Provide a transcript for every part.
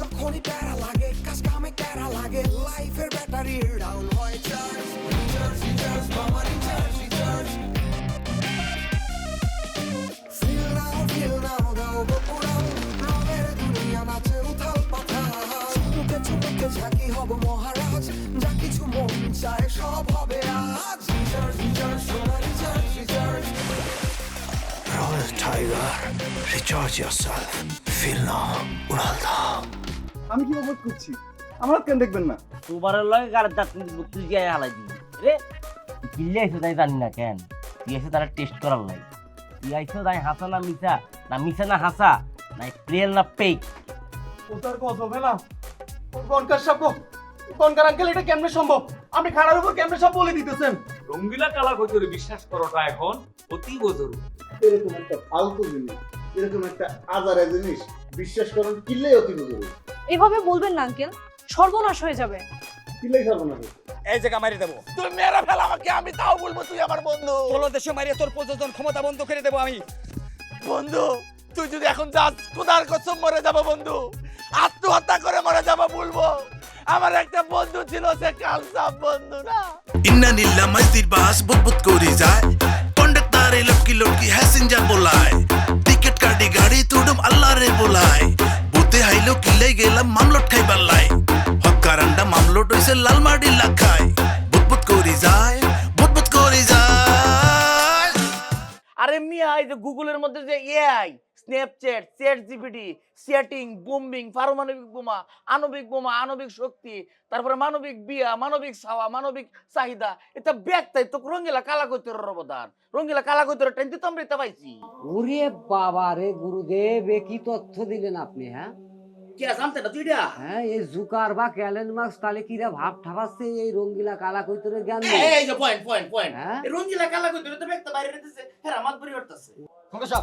যখনই প্যারা লাগে কাজ কামে প্যারা লাগে লাইফের ব্যাটারি ডাউন হয় চার্জ রিচার্জ মামা রিচার্জ ফিল নাও দাও বকুড়াও রঙের দুনিয়া নাচে উথাল পাথাল চুমুকে চুমুকে ঝাঁকি হব মহারাজ যা কিছু মন চায় সব হবে আজ রিচার্জ সোনা recharge Royal Tiger, recharge yourself. Feel now, উড়াল দাও। আমি কি অবস্থ করছি আমার কেন দেখবেন না তোমার লগে গাড়ির দাঁত কিন্তু তুই গিয়ে হালাই দিবি রে কিল্লে আইসো তাই জানি না কেন তুই এসে তারা টেস্ট করার লাই তুই আইসো তাই হাসা না মিশা না হাসা না প্রিয়েল না পেক ওটার কত বেলা কোনকার সব কোনকার আঙ্কেল এটা কেমনে সম্ভব আপনি খাড়ার উপর কেমনে সব বলে দিতেছেন রঙ্গিলা কালা কইতরে বিশ্বাস করাটা এখন অতীব জরুরি। এরকম একটা ফালতু জিনিস এরকম একটা আজারে জিনিস বিশ্বাস করেন কিল্লে অতি বুঝবে এভাবে বলবেন না আঙ্কেল, সর্বনাশ হয়ে যাবে। কিল্লে সর্বনাশ এই জায়গা মারি দেবো তুই মেরা ফেল আমাকে আমি তাও বলবো তুই আমার বন্ধু তোর দেশে মারিয়ে তোর প্রযোজন ক্ষমতা বন্ধ করে দেবো আমি বন্ধু তুই যদি এখন যাস খোদার কসম মরে যাবো বন্ধু আত্মহত্যা করে মরে যাবো বলবো আমার একটা বন্ধু ছিল সে কালসাপ বন্ধু না ইন্না নীলা মস্তির বাস বুদবুদ করি যায় কন্ডাক্টরে লটকি লটকি হ্যাসেঞ্জার বলায় টিকিট কাটি গাড়ি তুডুম আল্লাহ রে বলায় বুতে হাইলো কিলে গেলাম মামলট খাইবার লাই হকারান্ডা মামলট হইছে লাল মাটি লাখায় বুদবুদ করি যায় আরে মিয়া এই যে গুগলের মধ্যে যে AI Snapchat chat GPT chatting bombing পারমাণবিক বোমা আণবিক শক্তি তারপরে মানবিক বিয়া মানবিক ছাওয়া মানবিক চাহিদা এটা ব্যাগটাই তো রঙ্গিলা কালা কৈতরের অবদান রঙ্গিলা কালা কৈতরের টাইমতে তো আমরা এটা পাইছি ওরে বাবা রে গুরুদেব এ কি তথ্য দিলেন আপনি হ্যাঁ কে জানতে না তুই এটা হ্যাঁ এই জুকার বা ক্যালেন মার্কস তাহলে কিরা ভাব ঠাবাচ্ছে এই রঙ্গিলা কালা কৈতরের জ্ঞান নেই এই যে পয়েন্ট হ্যাঁ? এই রঙ্গিলা কালা কৈতরে তো ব্যাগটা বাইরে দিতেছে হ্যাঁ আমার পরি করতেছে খোকসা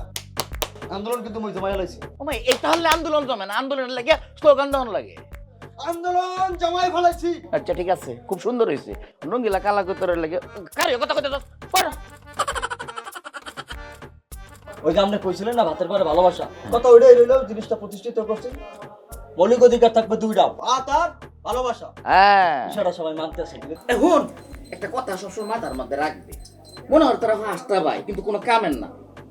আন্দোলন কিন্তু মই জমাই লাইছি ও ভাই এটা হলে আন্দোলন জমে না আন্দোলনের লাগে স্লোগান দেওয়ান লাগে আন্দোলন জমাই ফেলাইছি আচ্ছা ঠিক আছে খুব সুন্দর হয়েছে রঙ্গিলা কালা কৈতরের লাগে কারে কথা কইতে দাও পড়ো ওই যে আপনি কইছিলেন না ভাতের পরে ভালোবাসা কথা ওইটাই রইল জিনিসটা প্রতিষ্ঠিত করছে মৌলিক অধিকার থাকবে দুইটা ভাত আর ভালোবাসা হ্যাঁ বিষয়টা সবাই মানতেছে এখন একটা কথা সবসময় মাথার মধ্যে রাখবে মনে হয় তারা হাসতে পাই কিন্তু কোনো কামের না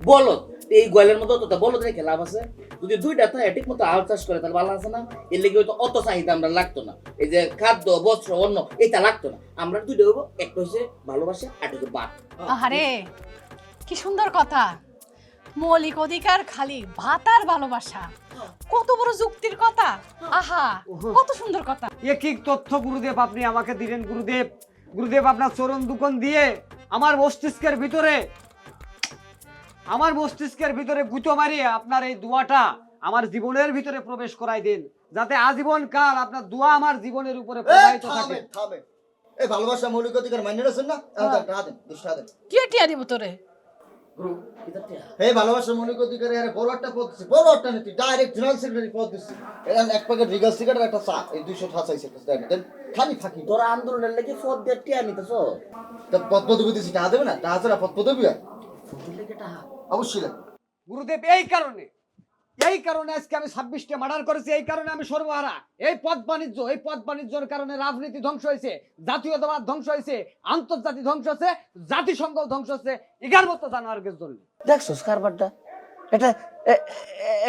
বলদ এই গোয়ালের মতো অতটা বলদ রেখে লাভ আছে যদি দুইটা থাকে ঠিক মতো আল চাষ করে তাহলে ভালো আছে না এর লেগে হয়তো অত চাহিদা আমরা লাগতো না এই যে খাদ্য বস্ত্র অন্য এটা লাগতো না আমরা দুইটা হবো একটা হচ্ছে ভালোবাসা আর একটা হচ্ছে বাদ আরে কি সুন্দর কথা, মৌলিক অধিকার খালি ভাত আর ভালোবাসা, কত বড় যুক্তির কথা। আহা কত সুন্দর কথা। এ কি তথ্য গুরুদেব আপনি আমাকে দিলেন গুরুদেব গুরুদেব আপনার চরণ দুকন দিয়ে আমার মস্তিষ্কের ভিতরে গুঁতো মারিয়ে আপনার এই দোয়াটা আমার জীবনের ভিতরে প্রবেশ করাই দিন যাতে আজীবন কাল আপনার দোয়া আমার জীবনের উপরে প্রবাহিত থাকে থামে এই ভালোবাসা মৌলিক অধিকার মাইনে রাখছেন না টাকা দেন 10 টাকা দেন কে টিয়া দিব তোরে? গুরু এটা টিয়া এই ভালোবাসা মৌলিক অধিকারে আরে বড় একটা পদ দিছি বড় একটা নীতি ডাইরেক্ট জেনারেল সেক্রেটারি পদ দিছি এর এক প্যাকেট রিগাল সিগারেট একটা চা এই 200 টাকা চাইছে দেন খালি ফাঁকি তোরা আন্দোলনের লেগে ফদ দিয়ে টিয়া নিতেছ তা পদ পদবি দিছি টাকা দেবে না টাকা ছাড়া পদ পদবি হয় ফদের লেগে টাকা অবশ্যই লাগবে গুরুদেব এই কারণে আজকে আমি 26টা মার্ডার করেছি এই কারণে আমি সর্বহারা এই পথ বাণিজ্যের কারণে রাজনীতি ধ্বংস হয়েছে জাতীয়তাবাদ ধ্বংস হয়েছে আন্তর্জাতিক ধ্বংস হচ্ছে জাতিসংঘ ধ্বংস হচ্ছে 11 মতো জানোয়ারকে জন্য দেখছো কারবারটা এটা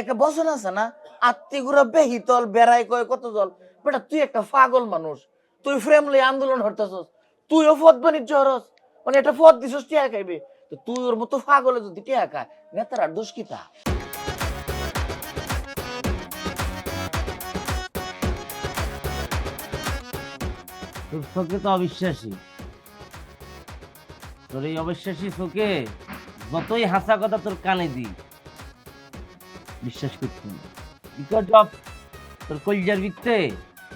একটা বচন আছে না আত্মীগুড়া বেহিতল বেড়াই কয় কত জল বেটা তুই একটা পাগল মানুষ তুই ফ্রেমলি আন্দোলন হরতেছস তুইও পদ বাণিজ্য হরস মানে একটা পদ দিছস টিয়া খাইবে তো তুই ওর মতো পাগলে যদি টিয়া খায় নেতার আর দোষ কি তা তোর চোখে তো অবিশ্বাসী তোর এই অবিশ্বাসী চোখে যতই হাসা কথা তোর কানে দি বিশ্বাস করছি না বিকজ অফ তোর কলজার ভিত্তে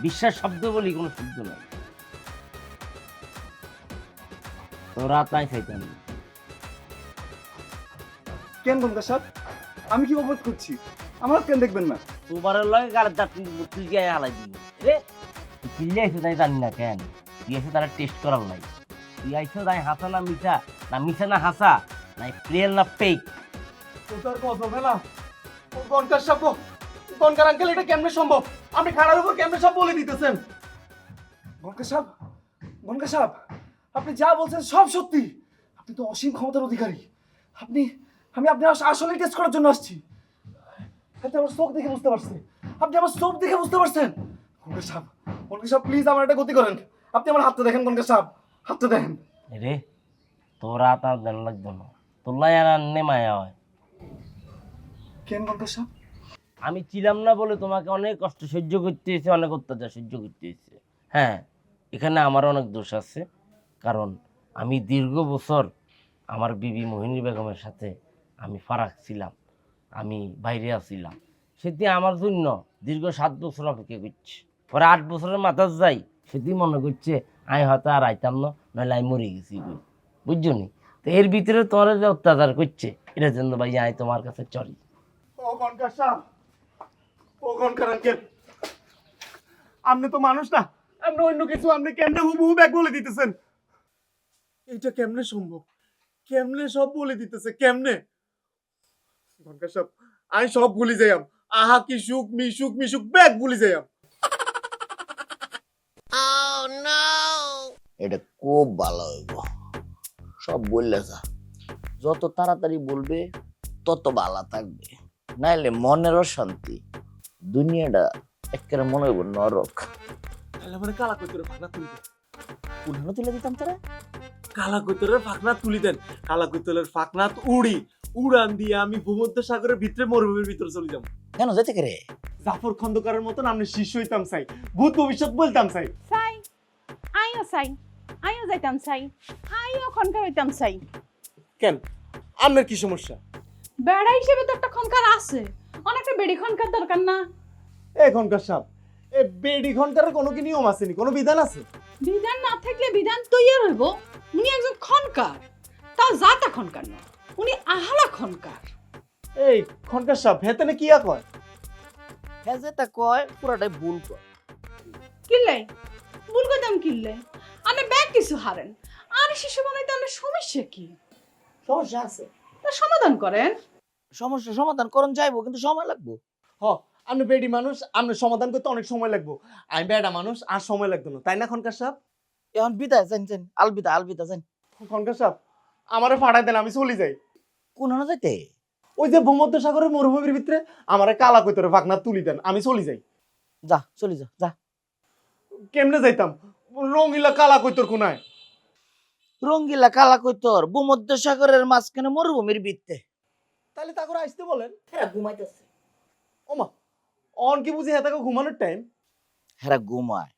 বিশ্বাস শব্দ বলি কোনো শব্দ নাই তোর রাত নাই খাইতাম কেন খোকসা সাহেব আমি কি অবস্থ করছি আমার কেন দেখবেন না তোমার লগে গাড়ির দাঁত তুই গিয়ে হালাই দিবি রে তুই কিল্লে আইসো তাই জানি না কেন তুই এসে তারা টেস্ট করার লাই তুই আইসো তাই হাসা না মিশা না হাসা না প্রিয়েল না পেক ওটার কত বেলা কোনকার সব কোনকার আঙ্কেল এটা কেমনে সম্ভব আপনি খাড়ার উপর কেমনে সব বলে দিতেছেন? গনকা সাহেব, আপনি যা বলছেন সব সত্যি। আপনি তো অসীম ক্ষমতার অধিকারী। আমি আপনার আসলেই টেস্ট করার জন্য আসছি। আপনি আমার চোখ দেখে বুঝতে পারছেন। আপনি আমার চোখ দেখে বুঝতে পারছেন। গনকা সাহেব প্লিজ আমার একটা গতি করেন। আপনি আমার হাতটা দেখেন গনকা সাহেব, হাতটা দেখেন। রে তোর হাত আর দেন লাগতো না, তোর লাই আর আন্নে মায়া হয়। কেন গনকা সাহেব? আমি ছিলাম না বলে তোমাকে অনেক কষ্ট সহ্য করতে হয়েছে, অনেক অত্যাচার সহ্য করতে হয়েছে। হ্যাঁ, এখানে আমার অনেক দোষ আছে, কারণ আমি দীর্ঘ বছর আমার বিবি মোহিনী বেগমের সাথে আমি ফারাক ছিলাম, আমি বাইরে আছিলাম। সেটি আমার জন্য দীর্ঘ 7 বছর অপেক্ষা করছে। পরে 8 বছরের মাথার যাই, সেটি মনে করছে আমি হয়তো আর আইতাম না, নাহলে আমি মরে গেছি, বুঝছো নি? তো এর ভিতরে তোমার যে অত্যাচার করছে, এটার জন্য ভাই আমি তোমার কাছে চলি। ও গনকা সাহেব, ও গনকা আঙ্কেল, আপনি তো মানুষ না, আপনি অন্য কিছু। আপনি কেমনে হুবহু ব্যাগ বলে দিতেছেন? এইটা কেমনে সম্ভব? কেমনে সব বলে দিতেছে? কেমনে? গনকা সাহেব, আমি সব ভুলি যাইম। আহা কি সুখ, মিশুক ব্যাগ ভুলি যাইম। এটা খুব ভালো হইব, সব বললে যা, যত তাড়াতাড়ি বলবে তত ভালো থাকবে, নাইলে মনেরও শান্তি, দুনিয়াটা একেবারে মনে হইব নরক। তাহলে মানে কালা কৈতরের ফাঁকনা তুলি দেন। পুরানো তুলে দিতাম তারা। কালা কৈতরের ফাঁকনা তুলি দেন। কালা কৈতরের ফাঁকনা উড়ান দিয়ে আমি ভূমধ্য সাগরের ভিতরে মরুভূমির ভিতরে চলে যাবো। কেন যেতে রে? জাফর খন্দকারের মতন আপনি শিষ্য হইতাম চাই, ভূত ভবিষ্যৎ বলতাম চাই। আইও যাইতাম চাই, আইও খনকার হইতাম চাই। কেন, আপনার কি সমস্যা? বেড়া হিসেবে তো একটা খনকার আছে, অনেকটা বেড়ি খনকার দরকার না? এখনকার সাপ এ বেডি ঘন্টার কোনো কি নিয়ম আছে নি, কোনো বিধান আছে? বিধান না থাকলে বিধান তৈরি হইব। উনি একজন খনকার, তাও জাতা খনকার না, উনি আহালা খনকার। এই খনকার সাপ হেতেনে কি কয়? হ্যাঁ যেটা কয় পুরাটাই ভুল কয়। কিল্লাই ভুল কইতাম কিল্লাই, আনে ব্যাগ কিছু হারেন, আর শিশু বানাইতে আনে সমস্যা কি? সমস্যা আছে, তা সমাধান করেন। সমস্যা সমাধান করন যাইবো, কিন্তু সময় লাগবো। হ, আপনি বেডি মানুষ, আপনার সমাধান করতে অনেক সময় লাগবে। আমি বেডা মানুষ, আর সময় লাগবে না, তাই না খনকার সাপ? এখন বিদায় যান, আলবিদা যান। খনকার সাপ আমারে ফাড়াই দেন, আমি চলে যাই। কোন হানা যাইতে? ওই যে ভূমধ্য সাগরের মরুভূমির ভিতরে আমারে কালা কৈতরে ফাঁকনা তুলি দেন, আমি চলে যাই। যা চলি যা। কেমনে যাইতাম? রঙিলা কালা কৈতর কোনায়? রঙ্গিলা কালা কইতর ভূমধ্য সাগরের মাঝখানে মরুভূমির ভিত্তে। তাহলে তা করে আসতে বলেন। হেরা ঘুমাইতেছে। ওমা, অন কি বুঝি হেতাকে ঘুমানোর টাইম? হেরা ঘুমায়,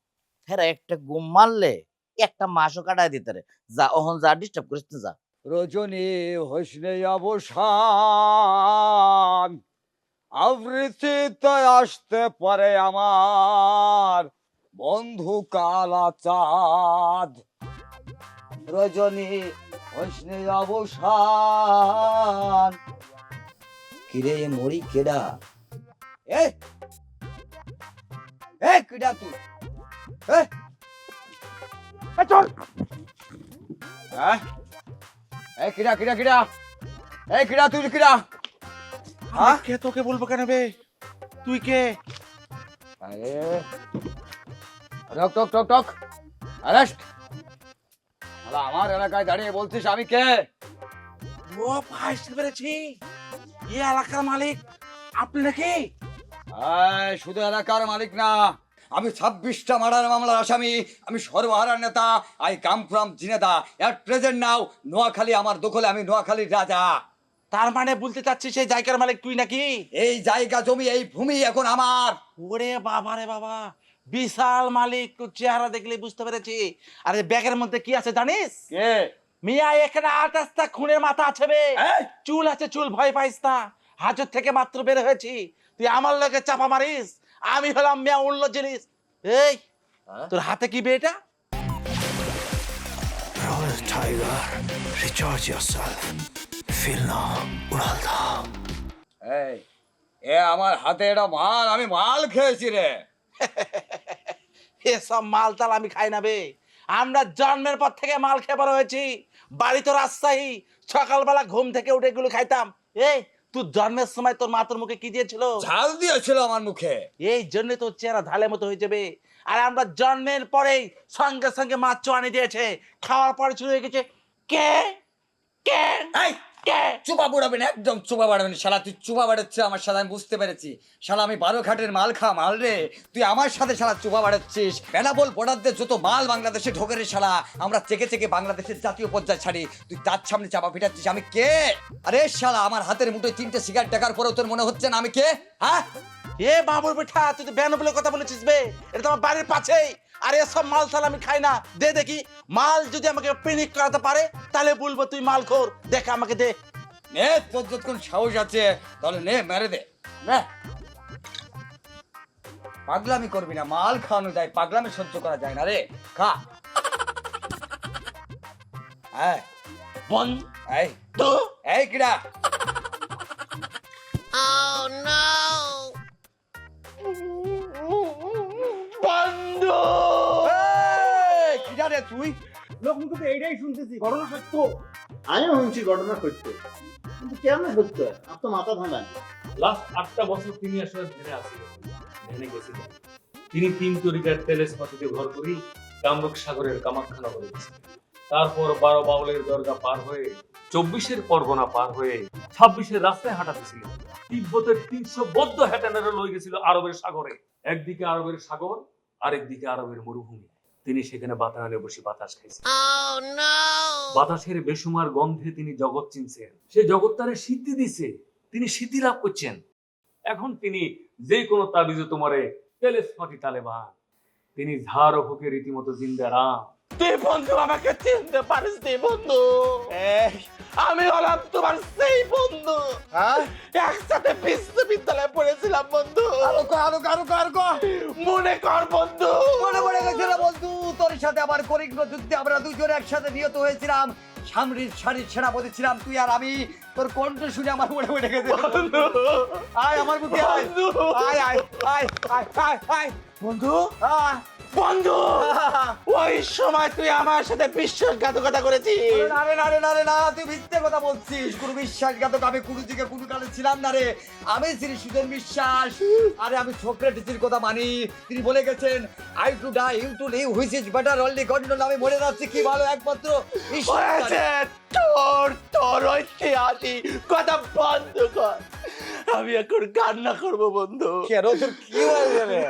হেরা একটা ঘুম মারলে একটা মাসও কাটায় দিতে রে। যা ওহন যা, ডিস্টার্ব করিস না, যা। রজনী হোসনে অবসান আবৃত্তিতে আসতে পারে আমার বন্ধু কালা চাঁদ। রজনী হোসনে অবসান। কিরে মরি কেডা? এ কেডা তুই? চল। হ্যাঁ, এই কিরা তুই কিরা? হ্যাঁ, কে তোকে বলবো কেন বে? তুই কে? আরে টক অ্যারেস্ট। আলা আমার এলাকায় দাঁড়িয়ে বলছিস আমি কে? ও বুঝতে পেরেছি, এই এলাকার মালিক আপনি নাকি? শুধু এলাকার মালিক না, আমি 26টা মার্ডার মামলার আসামি, আমি সর্বহারার নেতা। আই কাম ফ্রম জিনেদা, এট প্রেজেন্ট নাও নোয়াখালী আমার দখলে, আমি নোয়াখালীর রাজা। তার মানে বলতে চাচ্ছিস সেই জায়গার মালিক তুই নাকি? এই জায়গা জমি এই ভূমি এখন আমার। ওরে বাবা রে বাবা, বিশাল মালিক, তোর চেহারা দেখলে বুঝতে পেরেছি। আরে ব্যাগের মধ্যে কি আছে জানিস? কে? মিয়া এখানে 28টা খুনের মাথা আছে বে। চুল আছে, চুল, ভয় পাইস না। হাজত থেকে মাত্র বের হয়েছি, তুই আমার লগে চাপা মারিস। আমি হলাম মিয়া উল্ল জিনিস। এই তোর হাতে কি বে এটা? Royal Tiger, recharge yourself. Feel now, উড়াল দাও। এ আমার হাতে এটা মাল, আমি মাল খেয়েছি রে। এসব মাল তাল আমি খাই না বে। আমরা জন্মের পর থেকে মাল খেয়ে বড় হয়েছি। বাড়ি তো রাজশাহী, সকালবেলা ঘুম থেকে উঠে এগুলো খাইতাম। এই তোর জন্মের সময় তোর মা তোর মুখে কি দিয়েছিল? ঝাল দিয়েছিল আমার মুখে। এই জন্য তোর চেহারা ঢালের মতো হয়ে যাবে। আর আমরা জন্মের পরেই সঙ্গে সঙ্গে মা চোয়ানি দিয়েছে, খাওয়ার পরে শুরু হয়ে গেছে কে কে এই কে। চুপা বুড়াবেন, একদম চুপা বাড়াবেন। শালা তুই চুপা বাড়াচ্ছিস আমার সাথে, আমি বুঝতে পেরেছি। শালা আমি 12 ঘাটের মাল খা মাল রে, তুই আমার সাথে শালা চুপা বাড়াচ্ছিস। বেনাবল বর্ডারদের যত মাল বাংলাদেশে ঢোকে রে শালা, আমরা চেকে চেকে বাংলাদেশের জাতীয় পর্যায়ে ছাড়ি, তুই তার সামনে চাপা ফিটাচ্ছিস। আমি কে? আরে শালা আমার হাতের মুঠোয় 3টে সিগারেট টাকার পরেও তোর মনে হচ্ছে না আমি কে? হ্যাঁ এ বাবুর বেটা, তুই তো বেন বলে কথা বলেছিস বে, এটা তো আমার বাড়ির পাশেই। আর এসব মাল থাল আমি খাই না। দে দেখি, মাল যদি আমাকে পিনিক করাতে পারে তাহলে বলবো তুই মাল খোর। দেখ আমাকে দে। নে, তোর যতক্ষণ সাহস আছে তাহলে নে, মেরে দে। নে, পাগলামি করবি না, মাল খাওয়ানো যায়, পাগলামি সহ্য করা যায় না রে। খা। হ্যাঁ বন এই তো এই কিডা? বন্ধু। এই, কিডা রে তুই? লোকমুখে তো এইটাই শুনতেছি, ঘটনা সত্য। আমিও শুনছি ঘটনা সত্য, কিন্তু কেমন সত্য? আর তো মাথা ঠান্ডা নেই। লাস্ট 8টা বছর তিনি আসলে ধ্যানে আসছিলেন, ধ্যানে গেছিলেন। তিনি 3 তরিকার তেলেসমাতিতে ভর করি কামরূপ সাগরের কামাখ্যানা করে গেছিলেন। তারপর 12 বাউলের দরগা পার হয়ে 24-এর পরগনা পার হয়ে 26-এর রাস্তায় হাঁটাতেছিলেন। তিব্বতের 300 বৌদ্ধ হেটানেরা লয়ে গেছিল আরবের সাগরে। একদিকে আরবের সাগর, আরেকদিকে আরবের মরুভূমি। তিনি সেখানে বাতায়নে বসে বাতাস খাইছেন। বাতাসের বেসুমার গন্ধে তিনি জগৎ চিনছেন। সে জগৎ তারে সিদ্ধি দিছে, তিনি সিদ্ধি লাভ করছেন। এখন তিনি যে কোনো তাবিজে তোমারে তেলেসমাতি তালেবান। তিনি ঝাড় ও ফুকে রীতিমতো জিন্দা রাম। তুই বন্ধু আমাকে চিনতে পারিস নি বন্ধু। আমি হলাম তোমার সেই বন্ধু, হ্যাঁ একসাথে বিশ্ববিদ্যালয়ে পড়েছিলাম বন্ধু। আরো কো, আরো কো, আরো কো, আরো কো। মনে কর বন্ধু। মনে পড়ে গেছে রে বন্ধু, তোর সাথে আমার করিগ্ন যুদ্ধে আমরা দুজনে একসাথে নিহত হয়েছিলাম। সামরিক সারির সেনাপতি ছিলাম তুই আর আমি। তোর কণ্ঠ শুনে আমার মনে পড়ে গেছে। আয় আমার বুকে আয়, আয় আয় আয় আয় আয় আয় বন্ধু আয়। বন্ধু, ওই সময় তুই আমার সাথে বিশ্বাসঘাতকতা করেছিস। না রে না রে না রে না, তুই মিথ্যে কথা বলছিস। কোনো বিশ্বাসঘাতক আমি কোনো দিকে কোনো কালে ছিলাম না রে। আমি শ্রী সুজন বিশ্বাস। আরে আমি সক্রেটিসের কথা মানি, তিনি বলে গেছেন I to die you to live which is better only God knows. আমি মরে যাচ্ছি, কি ভালো একমাত্র ঈশ্বর জানে। হয়েছে, তোর তোর ঐতিহাসিক কথা বন্ধ কর। আমি এখন কান্না করবো বন্ধু। কেন তোর কি হয়েছে রে?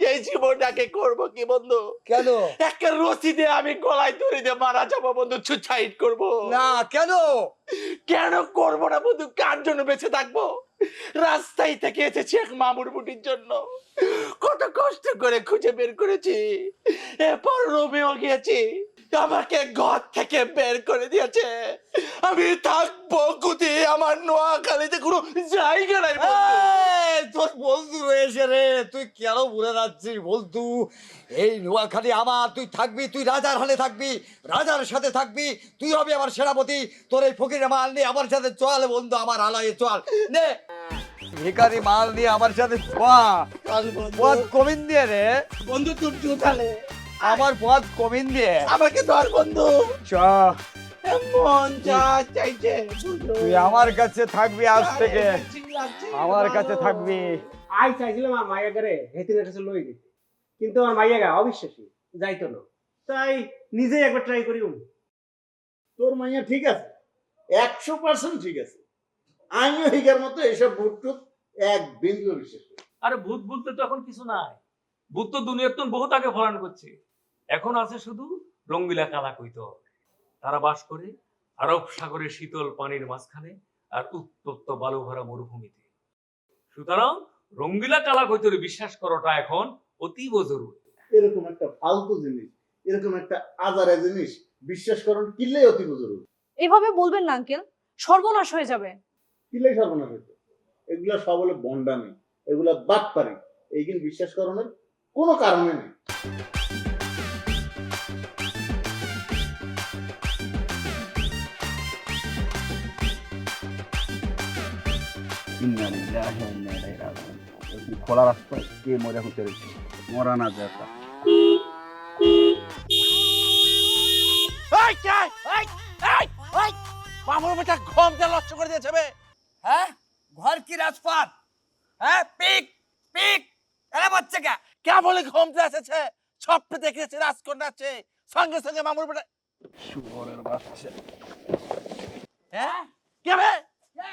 এই জীবনটাকে করবো কি বন্ধু? কেন? একটা রশি দিয়ে আমি গলায় দড়ি দিয়ে মারা যাবো বন্ধু, সুসাইড করবো। না কেন? কেন করবো না বন্ধু? কার জন্য বেঁচে থাকবো? রাস্তায় থেকে এসেছি এক মামুর বুটির জন্য, কত কষ্ট করে খুঁজে বের করেছি। এরপর রোমেও গিয়েছি, আমাকে ঘর থেকে বের করে দিয়েছে। আমি থাকবো কোথায়? আমার নোয়াখালীতে কোনো জায়গা নাই বন্ধু। এই, তোর বন্ধু রয়েছে রে, তুই কেন ভুলে যাচ্ছিস বন্ধু? এই নোয়াখালী আমার, তুই থাকবি, তুই রাজার হালে থাকবি, রাজার সাথে থাকবি, তুই হবে আমার সেনাপতি। তোর এই ফকিরের মাল নিয়ে আমার সাথে চল বন্ধু, আমার আলায় চল নে। ভিখারি মাল নিয়ে আমার সাথে পথ কমিন দিয়ে রে বন্ধু তুই উঠালে আমার পথ কমিন দিয়ে আমাকে ধর বন্ধু। চ, মন যা চাইছে তুই আমার কাছে থাকবি আজ থেকে, আমার কাছে থাকবি। আই চাইছিলাম আমার মাইয়া গারে হেতিনের কাছে লই দিতে, কিন্তু আমার মাইয়া গা অবিশ্বাসী, যাইতো না। তাই নিজেই একবার ট্রাই করি। তোর মাইয়া ঠিক আছে, 100% ঠিক আছে। আমিও হিগার মতো এসব ভুটটুক এক বিন্দু বিশ্বাস করি। আরে ভূত বলতে তো এখন কিছু নাই। ভূত তো দুনিয়ার তো বহুত আগে ফলান করছে। এখন আছে শুধু রঙ্গিলা কালাকৈতর। তারা বাস করে আরব সাগরের শীতল পানির মাঝখানে আর উত্তপ্ত বালু ভরা মরুভূমিতে। সুতরাং রঙ্গিলা কালাকৈতরে বিশ্বাস করাটা এখন অতীব জরুরি। এরকম একটা ফালতু জিনিস, এরকম একটা আজারে জিনিস বিশ্বাস করার কিল্লাই অতি জরুরি। এভাবে বলবেন না আঙ্কেল, সর্বনাশ হয়ে যাবে। কিল্লাই সর্বনাশ হইতো। এগুলা সব হলো ভণ্ডামি, এগুলা বাটপারি। এইগুলো বিশ্বাস করানোর কোনো কারণে নেই। খোলা রাস্তায় কে মজা করতে রয়েছে, মরা না যায়। মামুর বেটা ঘুম দিয়ে নষ্ট করে দিয়েছে বে। হ্যাঁ, ঘর কি রাজপাট? হ্যাঁ, পিক পিক এরা বাচ্চা কে? কেবলই ঘুমতে এসেছে, স্বপ্নে দেখেছে রাজকন্যা আছে, সঙ্গে সঙ্গে মামুর বেটা। হ্যাঁ কে বে?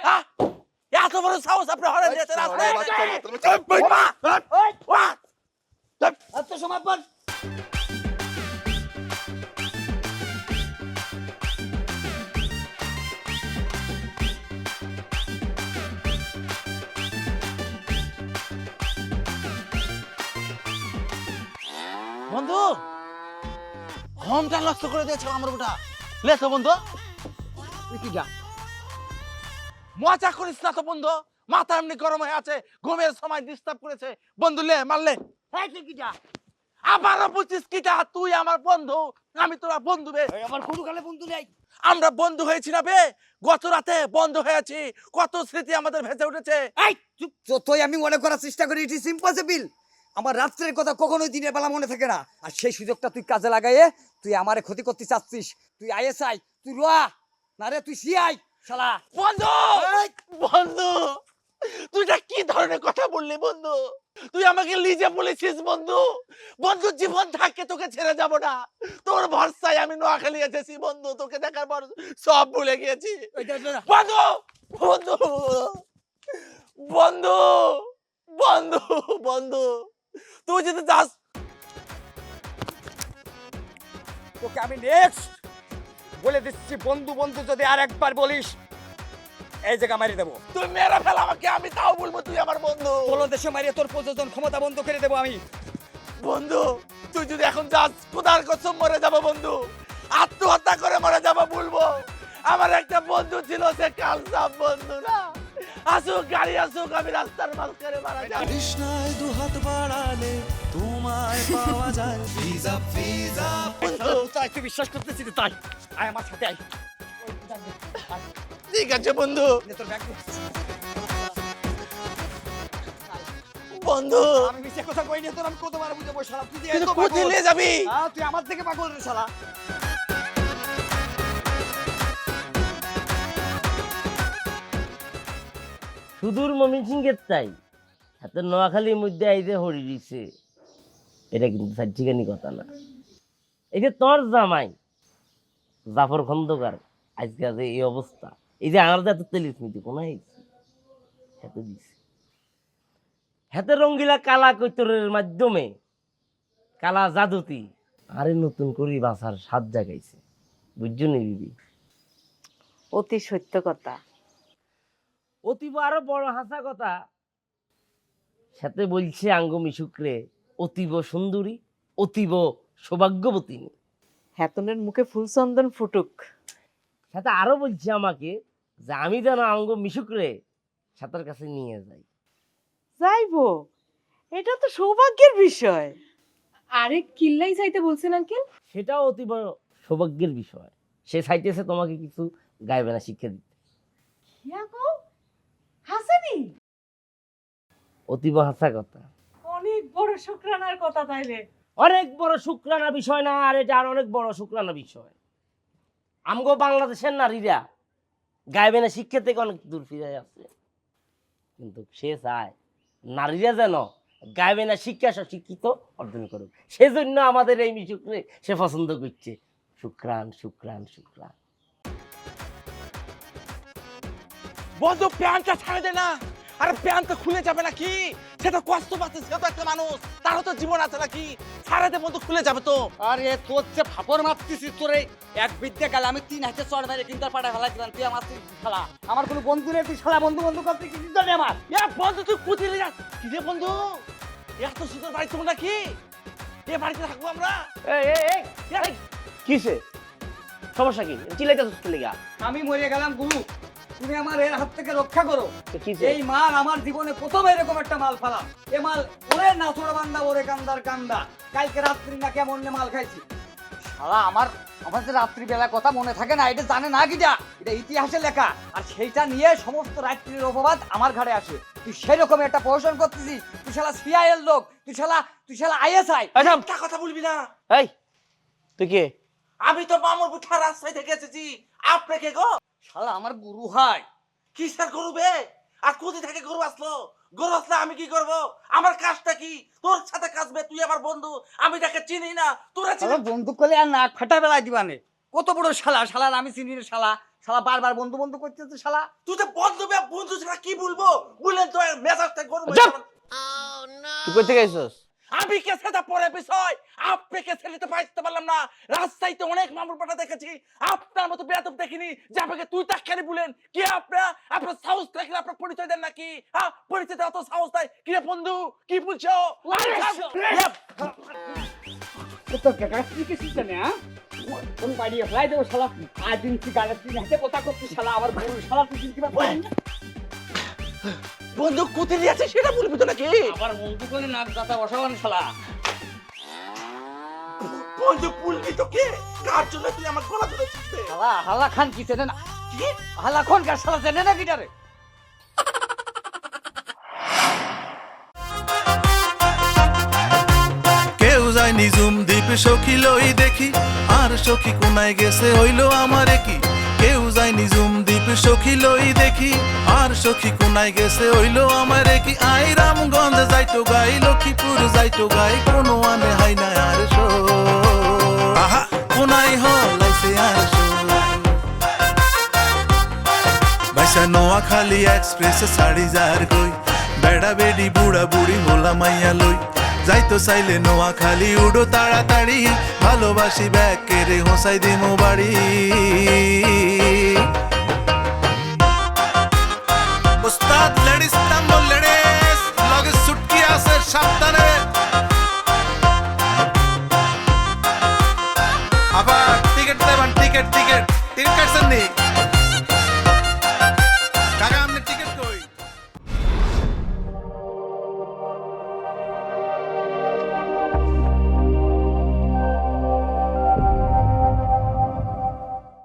হ্যাঁ? এত বড় সাহস আপনি হরেন দিয়েছে রাস্তায়। আত্মসমর্পণ। বন্ধু ঘুমটা নষ্ট করে দিয়েছে আমার বেটা। লে তো বন্ধু, তুই কি যা? মজা করিস না তো বন্ধু, মাথা এমনি গরম হয়ে আছে, ঘুমের সময় ডিস্টার্ব করেছে। বন্ধু লে, মারলে। হ্যাঁ, তুই কি যা? আবারও বলছিস কিটা, তুই আমার বন্ধু, আমি তোরা বন্ধু বে। আমার কোনো কালে বন্ধু নেই। আমরা বন্ধু হয়েছি না বে, গত রাতে বন্ধু হয়েছি, কত স্মৃতি আমাদের ভেসে উঠেছে। এই চুপ, তুই আমি মনে করার চেষ্টা করি, ইট ইজ ইম্পসিবল। আমার রাত্রের কথা কখনোই দিনের বেলা মনে থাকে না, আর সেই সুযোগটা তুই কাজে লাগাইয়ে তুই আমারে ক্ষতি করতে চাচ্ছিস। তুই আইএসআই, তুই রোয়া না রে, তুই সিআই শালা। বন্ধু বন্ধু, তুই এটা কি ধরনের কথা বললি বন্ধু? তুই আমাকে লিজে বলেছিস বন্ধু, বন্ধু জীবন থাকে তোকে ছেড়ে যাব না, তোর ভরসায় আমি নোয়াখালী এসেছি বন্ধু, তোকে দেখার পর সব ভুলে গিয়েছি বন্ধু। বন্ধু বন্ধু বন্ধু বন্ধু, তুই যদি যাস, তোকে আমি নেক্সট বলে দিচ্ছি, বন্ধু বন্ধু যদি আর একবার বলিস এই জায়গা মারি দেবো। তুই মেরে ফেল আমাকে, আমি তাও বলবো তুই আমার বন্ধু। তোর দেশে মারিয়ে তোর প্রযোজন ক্ষমতা বন্ধ করে দেবো আমি। বন্ধু তুই যদি এখন যাস, খোদার কসম মরে যাবো বন্ধু, আত্মহত্যা করে মরে যাবো বলবো। আমার একটা বন্ধু ছিল, সে কাল সব বন্ধু না, আসুক গাড়ি আসুক, আমি রাস্তার মাঝখানে মারা যাবো। কৃষ্ণায় দুহাত বাড়ালে তোমায় পাওয়া যায় ভিজা ভিজা তাই তুই বিশ্বাস করতেছিস? তাই আয় আমার সাথে আয়। ঠিক আছে বন্ধু। নে তোর ব্যাগ দে। বন্ধু আমি মিছে কথা কই না, তোর আমি কতবার বুঝাবো শালা, তুই যে তুই এত তো কোথায় নিয়ে যাবি? তুই আমার থেকে পাগল রে শালা। সুদূর ময়মনসিংহের চাই এত নোয়াখালীর মধ্যে এই যে হরি দিছে, এটা কিন্তু সাজ্জিকানি কথা না। এই যে তোর জামাই জাফর খন্দকার আজকে যে এই অবস্থা, এই যে আমার এত তেলি স্মৃতি কোন হাতে দিছে, হাতে রঙ্গিলা কালা কৈতরের মাধ্যমে কালা জাদুতি আরে নতুন করে বাঁচার স্বাদ জাগাইছে, বুঝছো নি বিবি? অতি সত্য কথা। অতীব আরো বড় হাসা কথা, সাথে বলছে আঙ্গ মিশুকরে অতীব সুন্দরী, অতীব সৌভাগ্যবতী। হেতনের মুখে ফুলচন্দন ফুটুক। সাথে আরো বলছে আমাকে যে আমি যেন আঙ্গ মিশুকরে সাঁতার কাছে নিয়ে যাই। যাইবো, এটা তো সৌভাগ্যের বিষয়। আরে কিল্লাই চাইতে বলছেন আঙ্কেল? সেটাও অতীব সৌভাগ্যের বিষয়। সে চাইতেছে তোমাকে কিছু গাইবে না শিক্ষা দিতে। হাসানি অতীব হাসা কথা, অনেক বড় শুকরানার কথা তাইলে। অনেক বড় শুক্রানা বিষয় না, আর এটা আর অনেক বড় শুক্রানা বিষয়। আমগো বাংলাদেশের নারীরা গাইবে না শিক্ষা থেকে অনেক দূর ফিরে আছে, কিন্তু সে চায় নারীরা যেন গাইবে না শিক্ষা শিক্ষিত অর্জন করুক। সেজন্য আমাদের এই মিশুকরে সে পছন্দ করছে। শুক্রান শুক্রান শুক্রান। বন্ধু প্যান্টটা ছাড়ে দে না, আরে প্যান্ট তো খুলে যাবে নাকি? সে তো কষ্ট পাচ্ছে, সে তো একটা মানুষ, তারও তো জীবন আছে নাকি? ছাড়ে দে বন্ধু, খুলে যাবে তো। আরে তোর যে ফাপড় মারতেছিস, তোরে এক বিদ্যা গেল আমি 3 হাতে চড় মারে কিন্তু পাড়া ফেলা দিলাম, তুই আমার শালা। আমার কোনো বন্ধু নেই, তুই শালা বন্ধু বন্ধু করতে কিছু জানি আমার। এ বন্ধু তুই কোথায় যাস? কি রে বন্ধু, এত সুন্দর বাড়ি তোমার নাকি? এ বাড়িতে থাকবো আমরা? কিসে সমস্যা কি? চিল্লাইতেছিস কি লাগা? আমি মরে গেলাম গুরু, তুমি আমার এর হাত থেকে রক্ষা করো। কিসে? এই মাল আমার জীবনে প্রথম এরকম একটা মাল ফালাম। এ মাল ওরে নাছড়া বান্দা, ওরে কান্দার কান্দা, কালকে রাত্রি না কেমন মাল খাইছি শালা। আমার যে রাত্রি বেলা কথা মনে থাকে না, এটা জানে না কিটা, এটা ইতিহাসে লেখা। আর সেইটা নিয়ে সমস্ত রাত্রির অপবাদ আমার ঘাড়ে আসে। তুই সেরকম একটা প্রহসন করতেছিস, তুই শালা সিআইএল লোক, তুই শালা আইএসআই। একটা কথা বলবি না। এই তুই কে? আমি তো মামুর বুঠা রাস্তায় থেকে এসেছি, আপনাকে গো। শালা আমার গুরু হয়। কিসের করবে? আর কোথি থেকে গরু আসলো? গরু আসলে আমি কি করব? আমার কাজটা কি? তোর সাথে কাজবে, তুই আমার বন্ধু, আমি তাকে চিনি না, তোরা চিনি। শালা বন্দুক করলে আর নাক ফাটা বেলায় দিবানে। কত বড় শালা, শালার আমি চিনি না শালা। শালা বারবার বন্ধু বন্ধু করতেছে শালা। তুই তো বন্ধু বন্ধু ছাড়া কি বলবো? বললেন তো মেজাজটা গরম হয়ে চুপ! যাবে। তুই কই থেকে আইছস? আমি কে সেটা পরে বিষয়, আপনাকে ছেলেতে পাইতে পারলাম না। রাস্তায় অনেক মামুর পাটা দেখেছি, আপনার মতো বেয়াদব দেখিনি যে আপনাকে তুই তাকারি বলেন। কি আপনার সাহস থাকলে আপনার পরিচয় দেন নাকি? হ্যাঁ, পরিচয় দেওয়া তো সাহস নাই। কি রে বন্ধু, কি বলছো? তো কাকা কি কি সিস্টেমে হ্যাঁ? কোন বাড়ি ফ্লাই দেবো শালা। আজ দিন কি গালে তুই হাতে কথা করছিস শালা, আমার বড় শালা তুই কি পারেন না? বন্ধু কোথায় নিয়েছে সেটা বলবি তো নাকি? আবার বন্ধু করে নাক দাতা বসাবান শালা। বন্ধু বলবি তো কে? কার জন্য তুই আমার গলা ধরেছিস? শালা হালা খান কি চেনে না? কি? হালা খান কার শালা চেনে না কিটারে? কেউ যায় নিজুম দ্বীপ সখী লই দেখি, আর সখী কোনায় গেছে হইল আমারে কি? কেউ যায় নিজুম দ্বীপ সখী লই দেখি, আর সখী কোনায় গেছে হইল আমারে কি? আই রামগঞ্জ যাইতো গাই, লক্ষ্মীপুর যাইতো গাই, কোনো আনে হাই না আর শো। আহা কোনায় হলাইছে আর শো। বাইসা নোয়াখালী এক্সপ্রেসে সাড়ি যার গই, বেড়া বেডি বুড়া বুড়ি হোলা মাইয়া লই, যাইতো চাইলে নোয়াখালী উড়ো তাড়াতাড়ি, ভালোবাসি ব্যাগ কেড়ে হোসাই দিমো বাড়ি। উস্তাদ লেডিস নাম্বো লেডিস লগে সুটকি আছে সাবধানে। আবার টিকিট দেবেন, টিকিট টিকিট